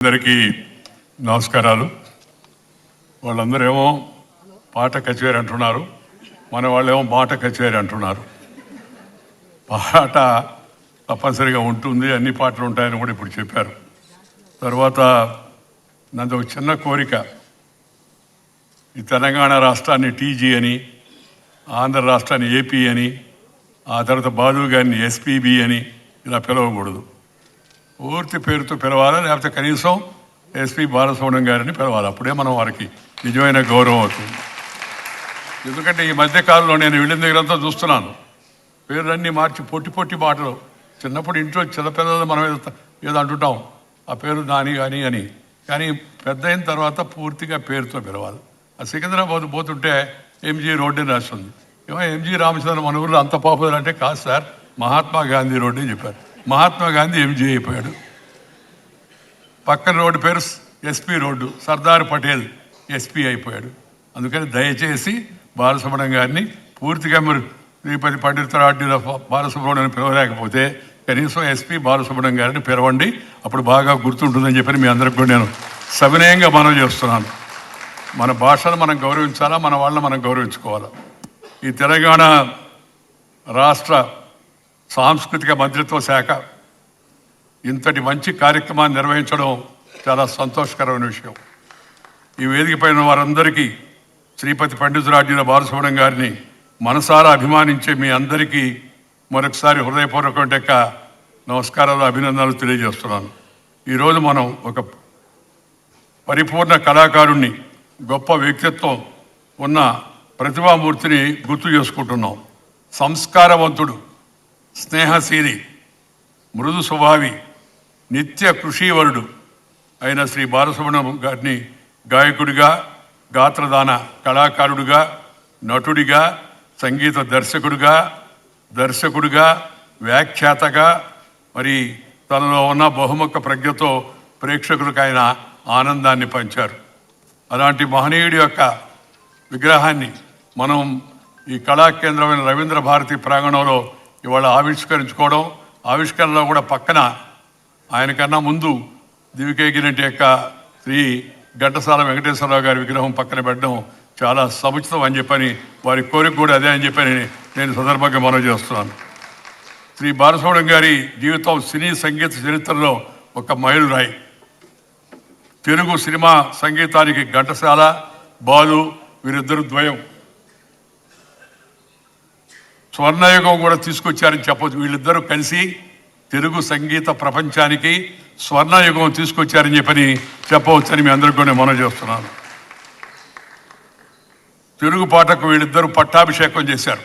అందరికీ నమస్కారాలు. వాళ్ళందరూ ఏమో పాట కచేరీ అంటున్నారు, మన వాళ్ళేమో మాట కచేరీ అంటున్నారు. పాట తప్పనిసరిగా ఉంటుంది, అన్ని పాటలు ఉంటాయని కూడా ఇప్పుడు చెప్పారు. తర్వాత నాది ఒక చిన్న కోరిక, ఈ తెలంగాణ రాష్ట్రాన్ని టీజీ అని, ఆంధ్ర రాష్ట్రాన్ని ఏపీ అని, ఆ తర్వాత బాలు గారిని ఎస్పీబీ అని ఇలా పిలవకూడదు. పూర్తి పేరుతో పిలవాలా, లేకపోతే కనీసం ఎస్పీ బాలసుబ్రహ్మణ్యం గారిని పిలవాలి. అప్పుడే మనం వారికి నిజమైన గౌరవం అవుతుంది. ఎందుకంటే ఈ మధ్యకాలంలో నేను వెళ్ళిన దగ్గరంతా చూస్తున్నాను, పేర్లన్నీ మార్చి పొట్టి పొట్టి మాటలు. చిన్నప్పుడు ఇంట్లో చిన్నపిల్లలు మనం ఏదో అంటుంటాం, ఆ పేరు నాని కానీ అని, కానీ పెద్ద అయిన తర్వాత పూర్తిగా పేరుతో పిలవాలి. ఆ సికింద్రాబాద్ పోతుంటే ఎంజీ రోడ్డు అని రాస్తుంది. ఏమో ఎంజీ రామచంద్ర మన ఊళ్ళో అంత పాపులర్ అంటే, కాదు సార్ మహాత్మా గాంధీ రోడ్డు అని చెప్పారు. మహాత్మా గాంధీ ఎంజీ అయిపోయాడు. పక్కన రోడ్డు పేరు SP road, Sardar Patel SP అయిపోయాడు. అందుకని దయచేసి బాలసుబ్రహ్మణ్యం గారిని పూర్తిగా మీరు శ్రీపతి పండితురాడ్డిలో బాలసుబ్రహ్మణ్యాన్ని పిలవలేకపోతే కనీసం ఎస్పీ బాలసుబ్రహ్మణ్యం గారిని పిలవండి, అప్పుడు బాగా గుర్తుంటుందని చెప్పి మీ అందరికి కూడా నేను సవినయంగా మనవి చేస్తున్నాను. మన భాషను మనం గౌరవించాలా, మన వాళ్ళని మనం గౌరవించుకోవాలా. ఈ తెలంగాణ రాష్ట్ర సాంస్కృతిక మంత్రిత్వ శాఖ ఇంతటి మంచి కార్యక్రమాన్ని నిర్వహించడం చాలా సంతోషకరమైన విషయం. ఈ వేదిక పైన వారందరికీ శ్రీపతి పండితురాడ్డిల బాలసుబ్రహ్మణ్యం గారిని మనసారా అభిమానించే మీ అందరికీ మరొకసారి హృదయపూర్వక నమస్కారాలు, అభినందనలు తెలియజేస్తున్నాను. ఈరోజు మనం ఒక పరిపూర్ణ కళాకారుణ్ణి, గొప్ప వ్యక్తిత్వం ఉన్న ప్రతిభామూర్తిని గుర్తు చేసుకుంటున్నాం. సంస్కారవంతుడు, స్నేహశీలి, మృదు స్వభావి, నిత్య కృషీవరుడు అయిన శ్రీ బాలసుబ్రహ్మణ్యం గారిని గాయకుడిగా, గాత్రదాన కళాకారుడిగా, నటుడిగా, సంగీత దర్శకుడిగా, వ్యాఖ్యాతగా, మరి తనలో ఉన్న బహుముఖ ప్రజ్ఞతో ప్రేక్షకులకు ఆయన ఆనందాన్ని పంచారు. అలాంటి మహనీయుడి యొక్క విగ్రహాన్ని మనం ఈ కళాకేంద్రమైన రవీంద్ర భారతి ప్రాంగణంలో ఇవాళ ఆవిష్కరించుకోవడం, ఆవిష్కరణలో కూడా పక్కన ఆయనకన్నా ముందు దివికేగినటి యొక్క శ్రీ ఘంటసాల వెంకటేశ్వరరావు గారి విగ్రహం పక్కన పెట్టడం చాలా సముచితం అని చెప్పని, వారి కోరిక కూడా అదే అని చెప్పని నేను సందర్భంగా మనవి చేస్తున్నాను. శ్రీ బాలసుబ్రహ్మణ్యం గారి జీవితం సినీ సంగీత చరిత్రలో ఒక మైలురాయి. తెలుగు సినిమా సంగీతానికి ఘంటసాల, బాలు వీరిద్దరు ద్వయం. స్వర్ణయుగం కూడా తీసుకొచ్చారని చెప్పొచ్చు. వీళ్ళిద్దరూ కలిసి తెలుగు సంగీత ప్రపంచానికి స్వర్ణయుగం తీసుకొచ్చారని చెప్పని చెప్పవచ్చని మీ అందరికీ కూడా మనవి చేస్తున్నాను. తెలుగు పాటకు వీళ్ళిద్దరూ పట్టాభిషేకం చేశారు.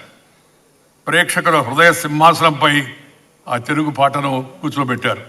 ప్రేక్షకుల హృదయ సింహాసనంపై ఆ తెలుగు పాటను కూర్చోబెట్టారు.